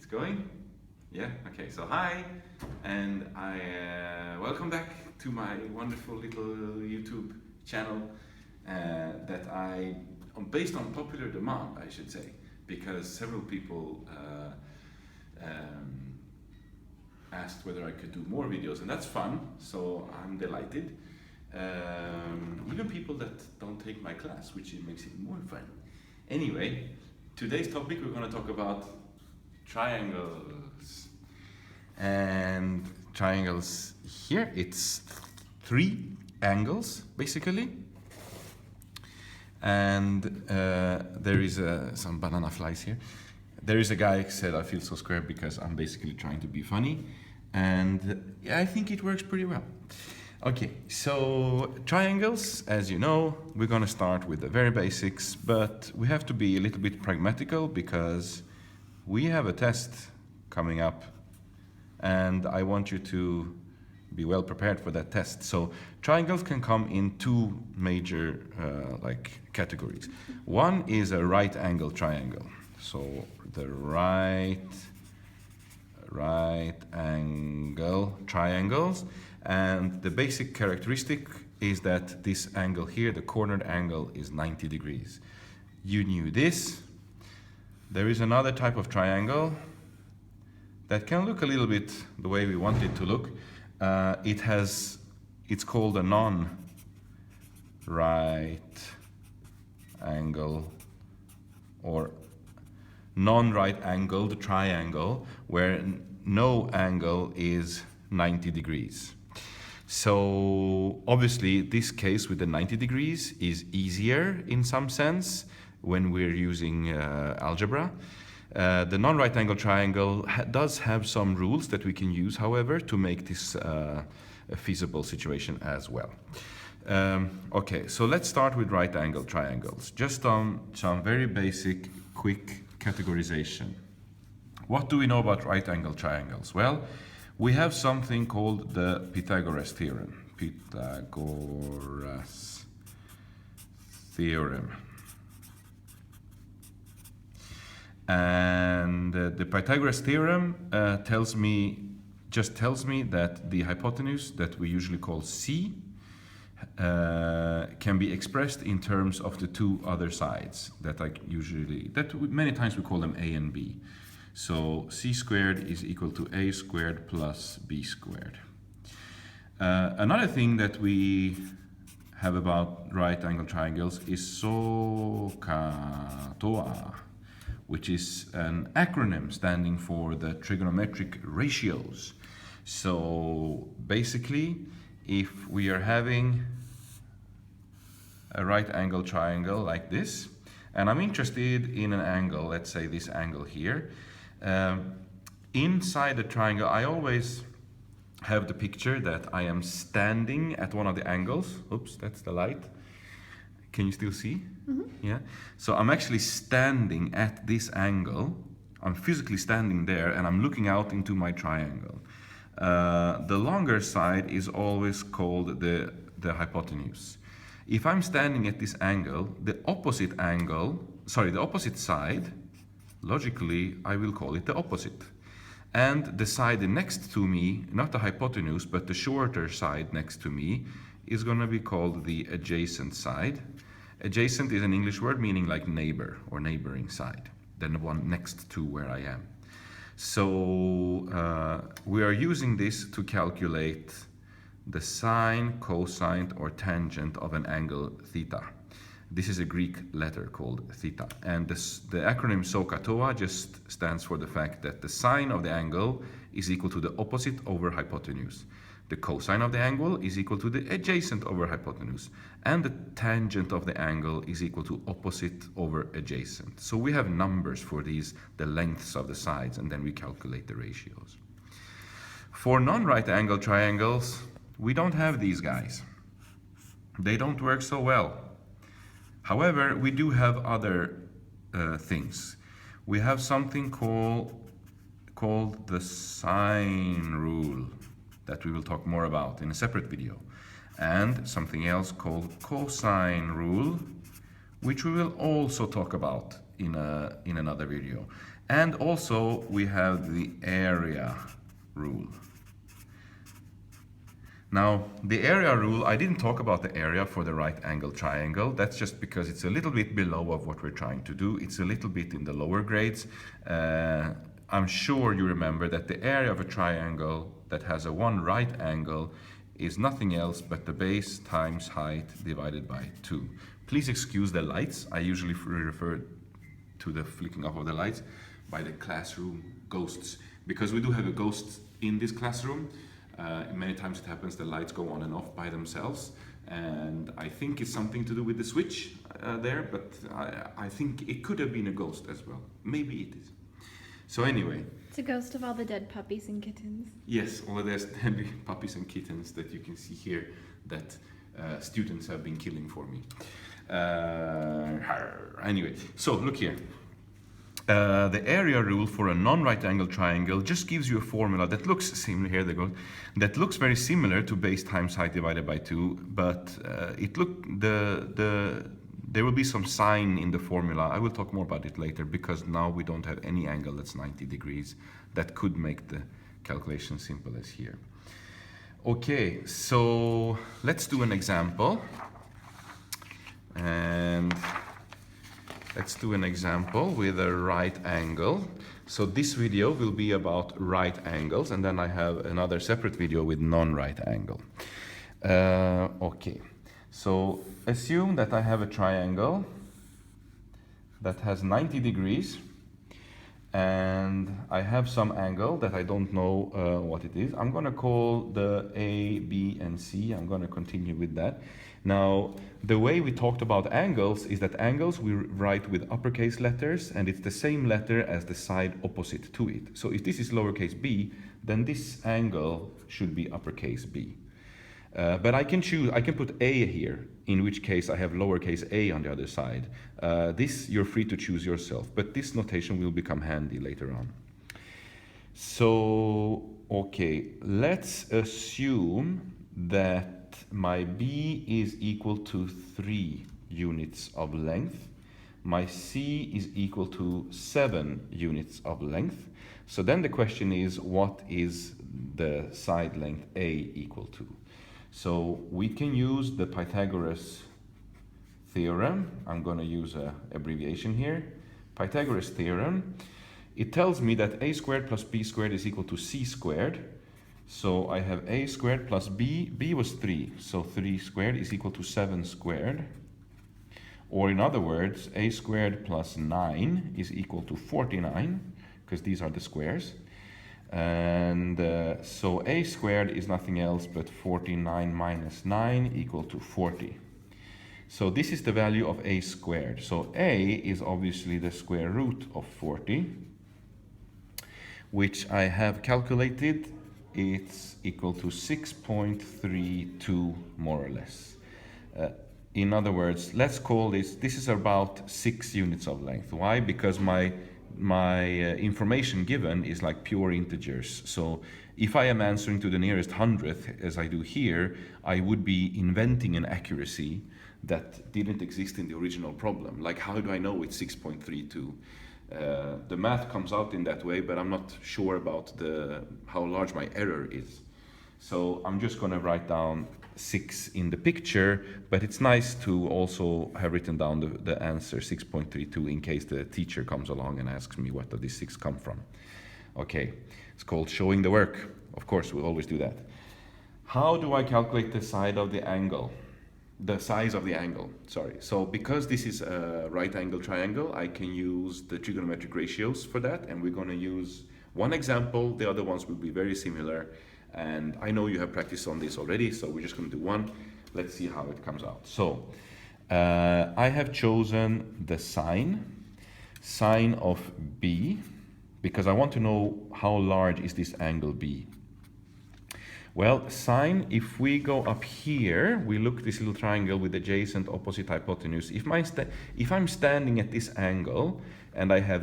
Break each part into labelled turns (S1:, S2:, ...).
S1: It's going? Yeah, okay, so hi, and I welcome back to my wonderful little YouTube channel that based on popular demand, I should say, because several people asked whether I could do more videos, and that's fun, so I'm delighted. Even people that don't take my class, which makes it more fun. Anyway, today's topic, we're going to talk about triangles. And triangles here, it's 3 angles basically. And there is some banana flies here. There is a guy who said I feel so square because I'm basically trying to be funny. And yeah, I think it works pretty well. Okay, so triangles, as you know, we're going to start with the very basics, but we have to be a little bit pragmatical because we have a test coming up and I want you to be well prepared for that test. So triangles can come in 2 major categories. One is a right angle triangle. So the right angle triangles. And the basic characteristic is that this angle here, the cornered angle, is 90 degrees. You knew this. There is another type of triangle that can look a little bit the way we want it to look. It's called a non-right angle or non-right angled triangle where no angle is 90 degrees. So obviously this case with the 90 degrees is easier in some sense when we're using algebra. The non-right angle triangle does have some rules that we can use, however, to make this a feasible situation as well. Okay, so let's start with right angle triangles. Just some very basic, quick categorization. What do we know about right angle triangles? Well, we have something called the Pythagoras theorem. Pythagoras theorem. And the Pythagoras theorem tells me that the hypotenuse that we usually call C can be expressed in terms of the 2 other sides many times we call them A and B. So C squared is equal to A squared plus B squared. Another thing that we have about right angle triangles is TOA, which is an acronym standing for the trigonometric ratios. So basically, if we are having a right angle triangle like this, and I'm interested in an angle, let's say this angle here, inside the triangle I always have the picture that I am standing at one of the angles. Oops, that's the light. Can you still see? Mm-hmm. Yeah. So I'm actually standing at this angle. I'm physically standing there and I'm looking out into my triangle. The longer side is always called the hypotenuse. If I'm standing at this angle, the opposite side, logically, I will call it the opposite. And the side next to me, not the hypotenuse, but the shorter side next to me, is going to be called the adjacent side. Adjacent is an English word meaning like neighbor or neighboring side, than the one next to where I am. So we are using this to calculate the sine, cosine, or tangent of an angle theta. This is a Greek letter called theta. And the acronym SOH just stands for the fact that the sine of the angle is equal to the opposite over hypotenuse. The cosine of the angle is equal to the adjacent over hypotenuse. And the tangent of the angle is equal to opposite over adjacent. So we have numbers for these, the lengths of the sides, and then we calculate the ratios. For non-right angle triangles, we don't have these guys. They don't work so well. However, we do have other things. We have something called the sine rule that we will talk more about in a separate video, and something else called cosine rule, which we will also talk about in another video. And also we have the area rule. Now, the area rule, I didn't talk about the area for the right angle triangle. That's just because it's a little bit below of what we're trying to do. It's a little bit in the lower grades. I'm sure you remember that the area of a triangle that has a one right angle is nothing else but the base times height divided by 2. Please excuse the lights. I usually refer to the flicking off of the lights by the classroom ghosts, because we do have a ghost in this classroom. Many times it happens the lights go on and off by themselves, and I think it's something to do with the switch there, but I think it could have been a ghost as well. Maybe it is. So anyway.
S2: It's a ghost of all the dead puppies and kittens.
S1: Yes, all of those dead puppies and kittens that you can see here that students have been killing for me. Anyway, so look here. The area rule for a non-right angle triangle just gives you a formula that looks similar. Here they go. That looks very similar to base times height divided by 2, but there will be some sign in the formula. I will talk more about it later, because now we don't have any angle that's 90 degrees. That could make the calculation simple as here. Okay, so let's do an example. And let's do an example with a right angle. So this video will be about right angles, and then I have another separate video with non-right angle. Okay, so assume that I have a triangle that has 90 degrees, and I have some angle that I don't know what it is. I'm going to call the A, B, and C. I'm going to continue with that. Now, the way we talked about angles is that angles we write with uppercase letters, and it's the same letter as the side opposite to it. So if this is lowercase b, then this angle should be uppercase b. But I can put A here, in which case I have lowercase a on the other side. This you're free to choose yourself, but this notation will become handy later on. So, okay, let's assume that my B is equal to 3 units of length. My C is equal to 7 units of length. So then the question is, what is the side length A equal to? So we can use the Pythagoras theorem. I'm going to use an abbreviation here. Pythagoras theorem. It tells me that a squared plus b squared is equal to c squared. So I have a squared plus b was 3, so 3 squared is equal to 7 squared. Or in other words, a squared plus 9 is equal to 49, because these are the squares. And so a squared is nothing else but 49 minus 9 equal to 40. So this is the value of a squared. So a is obviously the square root of 40, which I have calculated. It's equal to 6.32 more or less. In other words, let's call this is about 6 units of length. Why? Because my information given is like pure integers. So if I am answering to the nearest hundredth, as I do here, I would be inventing an accuracy that didn't exist in the original problem. Like, how do I know it's 6.32? The math comes out in that way, but I'm not sure about how large my error is. So I'm just going to write down 6 in the picture, but it's nice to also have written down the answer 6.32 in case the teacher comes along and asks me what does this 6 come from. Okay, it's called showing the work. Of course, we always do that. How do I calculate the side of the angle? The size of the angle, sorry. So because this is a right angle triangle, I can use the trigonometric ratios for that, and we're going to use one example. The other ones will be very similar, and I know you have practiced on this already, so we're just going to do one. Let's see how it comes out. So I have chosen the sine of B, because I want to know how large is this angle B. Well, sine, if we go up here, we look this little triangle with adjacent opposite hypotenuse. If I'm standing at this angle and I have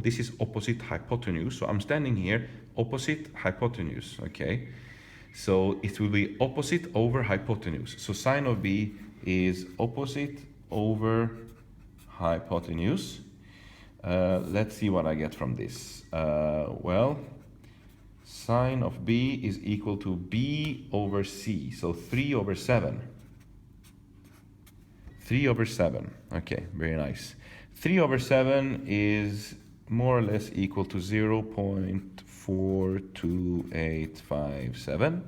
S1: this is opposite hypotenuse, so I'm standing here, opposite hypotenuse, okay? So it will be opposite over hypotenuse. So sine of B is opposite over hypotenuse. Let's see what I get from this. Well, sine of B is equal to B over C, so 3 over 7. 3 over 7, okay, very nice. 3 over 7 is more or less equal to 0.42857.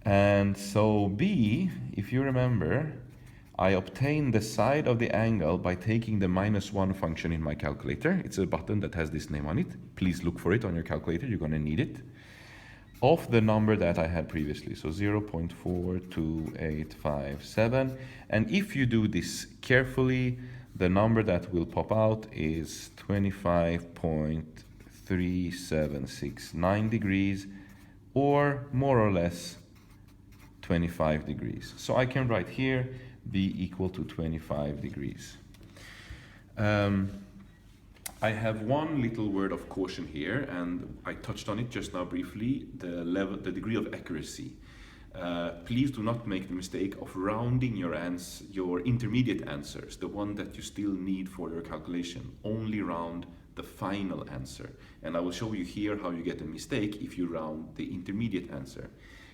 S1: And so B, if you remember, I obtain the side of the angle by taking the -1 function in my calculator. It's a button that has this name on it. Please look for it on your calculator, you're going to need it. Of the number that I had previously, so 0.42857. And if you do this carefully, the number that will pop out is 25.3769 degrees, or more or less 25 degrees. So I can write here B equal to 25 degrees. I have one little word of caution here, and I touched on it just now briefly, the degree of accuracy. Please do not make the mistake of rounding your intermediate answers, the one that you still need for your calculation. Only round the final answer. And I will show you here how you get a mistake if you round the intermediate answer.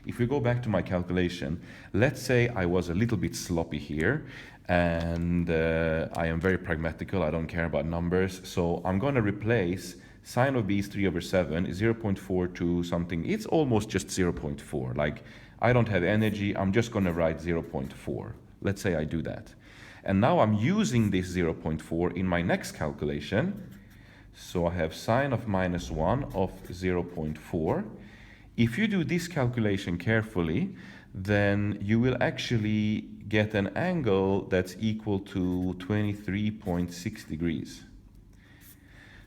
S1: If we go back to my calculation, let's say I was a little bit sloppy here, and I am very pragmatical, I don't care about numbers, so I'm going to replace sine of B is 3 over 7, 0.42 something, it's almost just 0.4, like I don't have energy, I'm just going to write 0.4. Let's say I do that. And now I'm using this 0.4 in my next calculation, so I have sine of -1 of 0.4. If you do this calculation carefully, then you will actually get an angle that's equal to 23.6 degrees.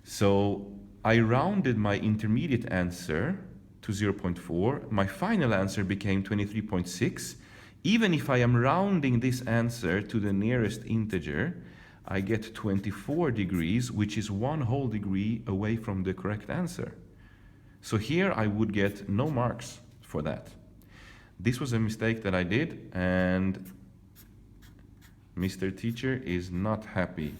S1: So I rounded my intermediate answer to 0.4. My final answer became 23.6. Even if I am rounding this answer to the nearest integer, I get 24 degrees, which is 1 whole degree away from the correct answer. So here I would get no marks for that. This was a mistake that I did, and Mr. Teacher is not happy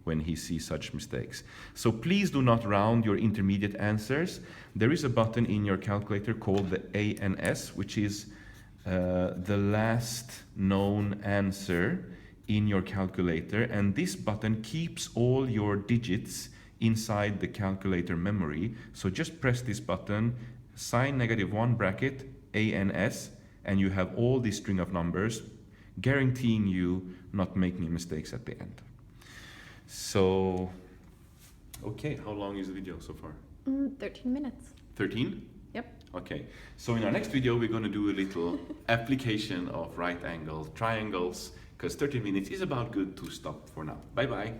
S1: when he sees such mistakes. So please do not round your intermediate answers. There is a button in your calculator called the ANS, which is the last known answer in your calculator, and this button keeps all your digits inside the calculator memory. So just press this button, sine -1 bracket, ANS, and you have all this string of numbers, guaranteeing you not making mistakes at the end. So, okay, how long is the video so far?
S2: 13 minutes.
S1: 13?
S2: Yep.
S1: Okay, so in our next video we're going to do a little application of right angle triangles, because 13 minutes is about good to stop for now. Bye bye.